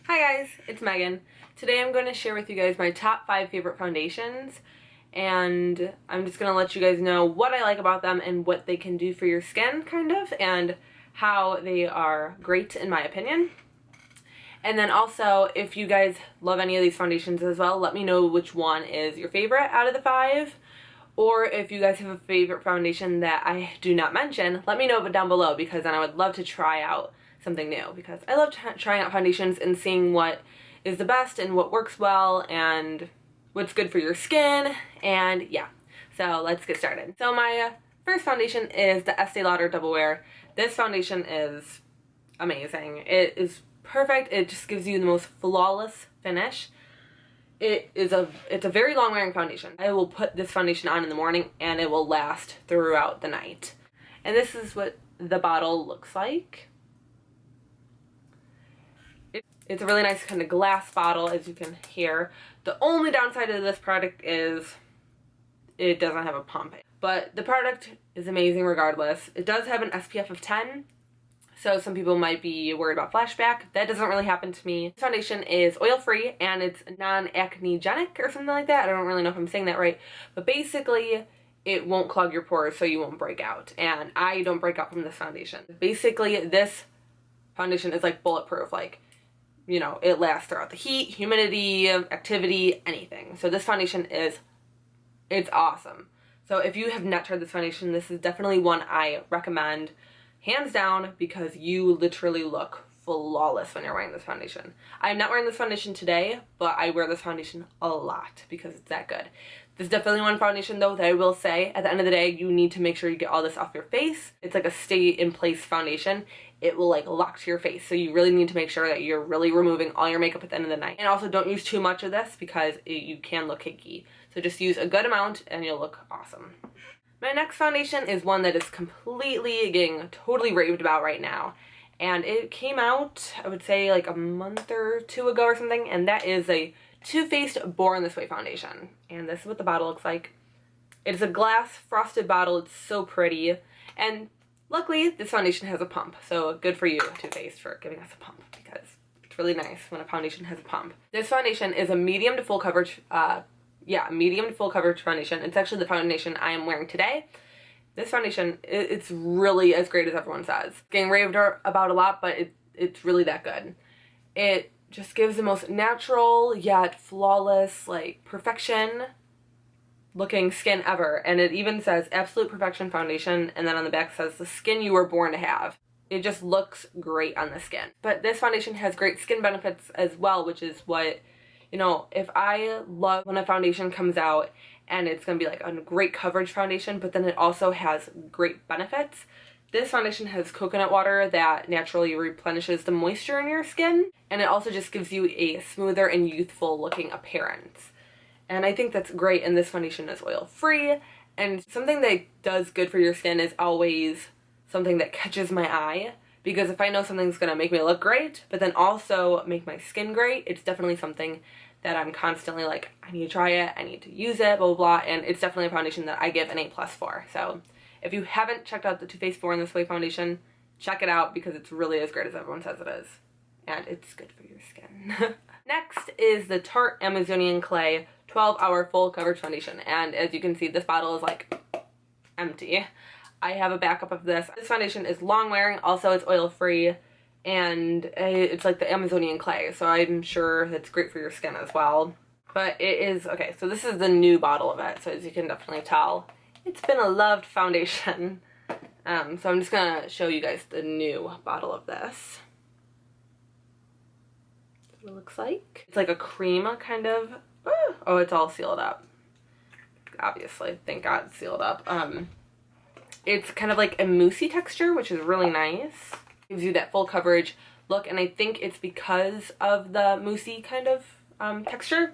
Hi guys, it's Megan. Today I'm going to share with you guys my top 5 favorite foundations, and I'm just going to let you guys know what I like about them and what they can do for your skin, kind of, and how they are great in my opinion. And then also, if you guys love any of these foundations as well, let me know which one is your favorite out of the 5. Or if you guys have a favorite foundation that I do not mention, let me know down below, because then I would love to try out something new, because I love trying out foundations and seeing what is the best and what works well and what's good for your skin. And yeah, so let's get started. So my first foundation is the Estee Lauder Double Wear. This foundation is amazing. It is perfect. It just gives you the most flawless finish. It's a very long wearing foundation. I will put this foundation on in the morning and it will last throughout the night. And this is what the bottle looks like. It's a really nice kind of glass bottle, as you can hear. The only downside of this product is it doesn't have a pump. But the product is amazing regardless. It does have an SPF of 10. So some people might be worried about flashback. That doesn't really happen to me. This foundation is oil-free and it's non-acnegenic or something like that. I don't really know if I'm saying that right. But basically, it won't clog your pores so you won't break out. And I don't break out from this foundation. Basically, this foundation is like bulletproof. Like, you know, it lasts throughout the heat, humidity, activity, anything. So this foundation it's awesome. So if you have not tried this foundation, this is definitely one I recommend. Hands down, because you literally look flawless when you're wearing this foundation. I'm not wearing this foundation today, but I wear this foundation a lot because it's that good. There's definitely one foundation though that I will say, at the end of the day, you need to make sure you get all this off your face. It's like a stay in place foundation. It will like lock to your face. So you really need to make sure that you're really removing all your makeup at the end of the night. And also don't use too much of this because you can look cakey. So just use a good amount and you'll look awesome. My next foundation is one that is completely getting totally raved about right now. And it came out, I would say, like a month or 2 ago or something. And that is a Too Faced Born This Way foundation. And this is what the bottle looks like. It's a glass frosted bottle. It's so pretty. And luckily, this foundation has a pump. So good for you, Too Faced, for giving us a pump, because it's really nice when a foundation has a pump. This foundation is a medium to full coverage medium to full coverage foundation. It's actually the foundation I am wearing today. This foundation, it's really as great as everyone says. It's getting raved about a lot, but it's really that good. It just gives the most natural yet flawless, like perfection looking skin ever. And it even says Absolute Perfection Foundation, and then on the back says the skin you were born to have. It just looks great on the skin. But this foundation has great skin benefits as well, which is what, you know, if I love when a foundation comes out and it's going to be like a great coverage foundation, but then it also has great benefits. This foundation has coconut water that naturally replenishes the moisture in your skin, and it also just gives you a smoother and youthful looking appearance. And I think that's great, and this foundation is oil-free, and something that does good for your skin is always something that catches my eye. Because if I know something's going to make me look great, but then also make my skin great, it's definitely something that I'm constantly like, I need to try it, I need to use it, blah, blah, blah. And it's definitely a foundation that I give an A+ for. So if you haven't checked out the Too Faced Born This Way foundation, check it out because it's really as great as everyone says it is. And it's good for your skin. Next is the Tarte Amazonian Clay 12-Hour Full Coverage Foundation. And as you can see, this bottle is like empty. I have a backup of this. This foundation is long wearing, also it's oil free, and it's like the Amazonian clay, so I'm sure it's great for your skin as well. But it is, okay, so this is the new bottle of it, so as you can definitely tell, it's been a loved foundation. So I'm just gonna show you guys the new bottle of this. That's what it looks like. It's like a cream kind of, oh, it's all sealed up. Obviously, thank God it's sealed up. It's kind of like a moussey texture, which is really nice. Gives you that full coverage look, and I think it's because of the moussey kind of texture.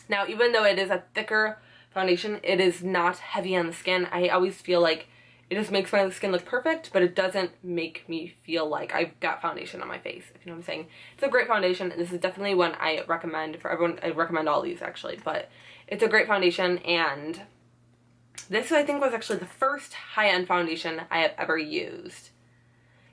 Now, even though it is a thicker foundation, it is not heavy on the skin. I always feel like it just makes my skin look perfect, but it doesn't make me feel like I've got foundation on my face, if you know what I'm saying. It's a great foundation, and this is definitely one I recommend for everyone. I recommend all these, actually, but it's a great foundation, and this, I think, was actually the first high-end foundation I have ever used.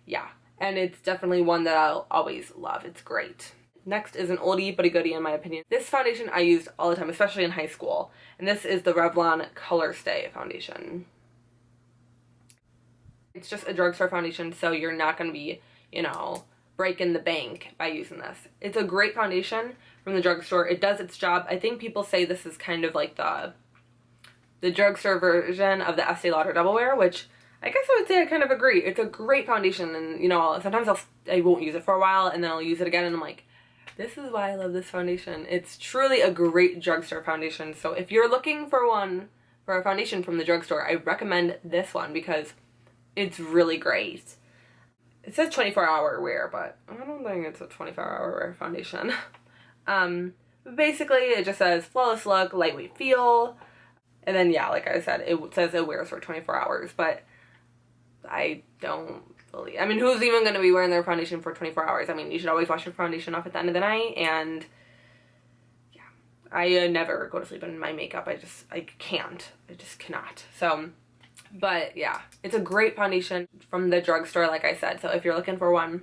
Yeah, and it's definitely one that I'll always love. It's great. Next is an oldie but a goodie in my opinion. This foundation I used all the time, especially in high school. And this is the Revlon Color Stay foundation. It's just a drugstore foundation, so you're not going to be, you know, breaking the bank by using this. It's a great foundation from the drugstore. It does its job. I think people say this is kind of like the drugstore version of the Estee Lauder Double Wear, which I guess I would say I kind of agree. It's a great foundation, and you know, sometimes I won't use it for a while and then I'll use it again and I'm like, this is why I love this foundation. It's truly a great drugstore foundation. So if you're looking for a foundation from the drugstore, I recommend this one because it's really great. It says 24-hour wear, but I don't think it's a 24-hour wear foundation. Basically, it just says flawless look, lightweight feel, and then yeah, like I said, it says it wears for 24 hours, but I don't believe, I mean, who's even going to be wearing their foundation for 24 hours? I mean, you should always wash your foundation off at the end of the night, and yeah, I never go to sleep in my makeup. I just cannot. So, but yeah, it's a great foundation from the drugstore, like I said. So if you're looking for one,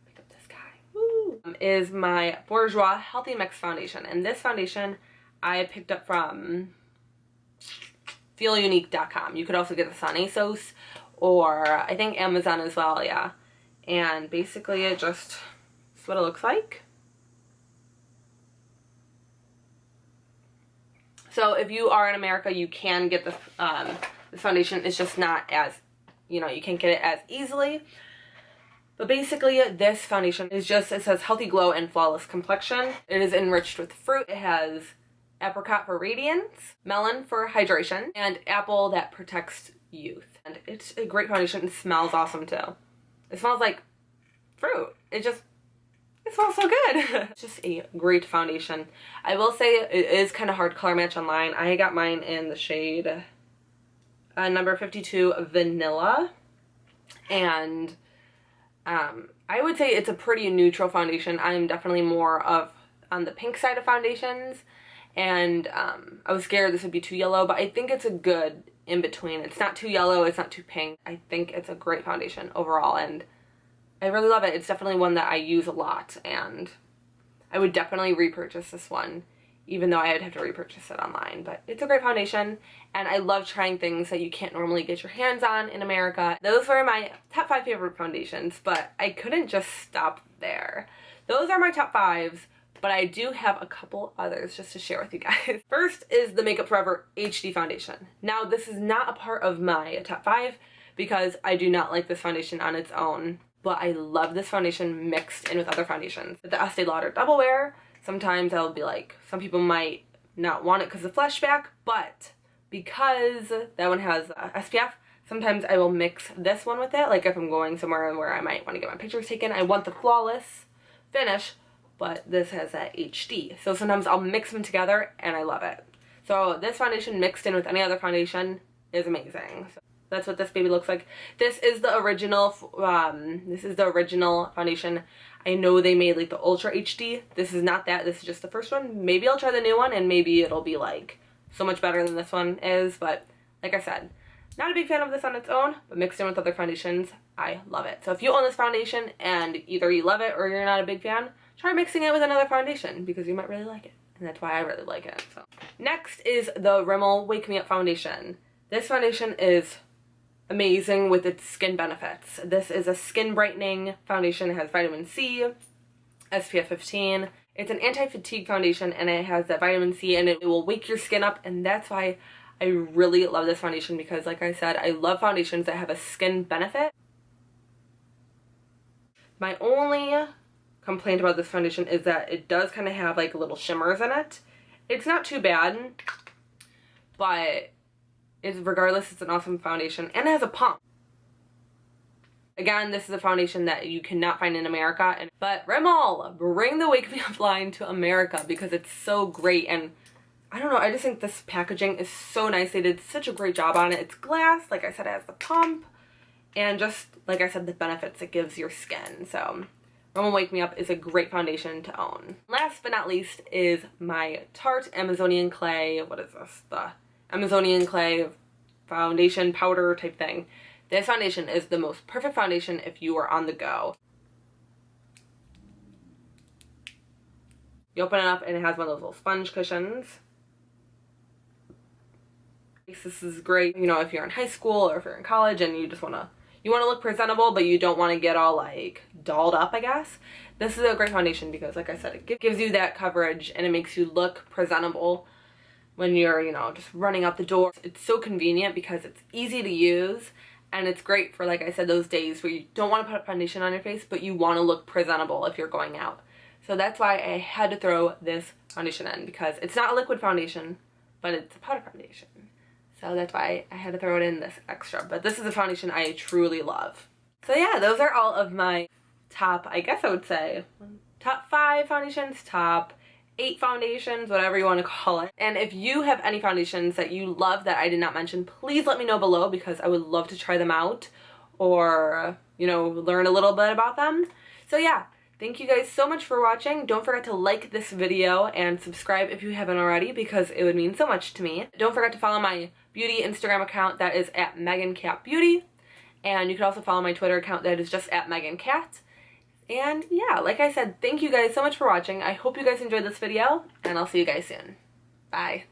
pick up this guy. Woo! Is my Bourjois Healthy Mix foundation. And this foundation I picked up from feelunique.com. You could also get this on ASOS or I think Amazon as well, yeah. And basically it just, that's what it looks like. So if you are in America, you can get this, this foundation. It's just not as, you know, you can't get it as easily. But basically this foundation is just, it says healthy glow and flawless complexion. It is enriched with fruit. It has apricot for radiance, melon for hydration, and apple that protects youth. And it's a great foundation. It smells awesome too. It smells like fruit. It smells so good. It's just a great foundation. I will say it is kind of hard color match online. I got mine in the shade number 52 Vanilla. And I would say it's a pretty neutral foundation. I'm definitely more on the pink side of foundations. And I was scared this would be too yellow, but I think it's a good in between. It's not too yellow, it's not too pink. I think it's a great foundation overall, and I really love it. It's definitely one that I use a lot, and I would definitely repurchase this one, even though I would have to repurchase it online. But it's a great foundation, and I love trying things that you can't normally get your hands on in America. Those were my top 5 favorite foundations, but I couldn't just stop there. Those are my top 5s, but I do have a couple others just to share with you guys. First is the Makeup Forever HD foundation. Now, this is not a part of my top 5 because I do not like this foundation on its own, but I love this foundation mixed in with other foundations. The Estee Lauder Double Wear, sometimes I'll be like, some people might not want it because of flashback, but because that one has SPF, sometimes I will mix this one with it. Like if I'm going somewhere where I might want to get my pictures taken, I want the flawless finish, but this has that HD. So sometimes I'll mix them together and I love it. So this foundation mixed in with any other foundation is amazing. So that's what this baby looks like. This is the original foundation. I know they made like the Ultra HD. This is not that. This is just the first one. Maybe I'll try the new one and maybe it'll be like so much better than this one is. But like I said, not a big fan of this on its own, but mixed in with other foundations, I love it. So if you own this foundation and either you love it or you're not a big fan, try mixing it with another foundation because you might really like it. And that's why I really like it. So next is the Rimmel Wake Me Up foundation. This foundation is amazing with its skin benefits. This is a skin brightening foundation. It has vitamin C, SPF 15. It's an anti-fatigue foundation and it has that vitamin C and it will wake your skin up, and that's why I really love this foundation because like I said, I love foundations that have a skin benefit. My only complaint about this foundation is that it does kind of have like little shimmers in it. It's not too bad, but regardless, it's an awesome foundation and it has a pump. Again, this is a foundation that you cannot find in America, but Rimmel, bring the Wake Me Up line to America because it's so great. And I don't know, I just think this packaging is so nice. They did such a great job on it. It's glass, like I said, it has the pump, and just like I said, the benefits it gives your skin. So Rimmel Wake Me Up is a great foundation to own. Last but not least is my Tarte Amazonian Clay. What is this? The Amazonian Clay foundation powder type thing. This foundation is the most perfect foundation if you are on the go. You open it up and it has one of those little sponge cushions. This is great, you know, if you're in high school or if you're in college and you just want to look presentable, but you don't want to get all like dolled up, I guess. This is a great foundation because, like I said, it gives you that coverage and it makes you look presentable when you're, you know, just running out the door. It's so convenient because it's easy to use and it's great for, like I said, those days where you don't want to put foundation on your face, but you want to look presentable if you're going out. So that's why I had to throw this foundation in, because it's not a liquid foundation, but it's a powder foundation. So that's why I had to throw it in this extra. But this is a foundation I truly love. So yeah, those are all of my top, I guess I would say, top 5 foundations, top 8 foundations, whatever you want to call it. And if you have any foundations that you love that I did not mention, please let me know below, because I would love to try them out or, you know, learn a little bit about them. So yeah, thank you guys so much for watching. Don't forget to like this video and subscribe if you haven't already, because it would mean so much to me. Don't forget to follow my beauty Instagram account, that is at MeganCatBeauty. And you can also follow my Twitter account, that is just at MeganCat. And yeah, like I said, thank you guys so much for watching. I hope you guys enjoyed this video, and I'll see you guys soon. Bye.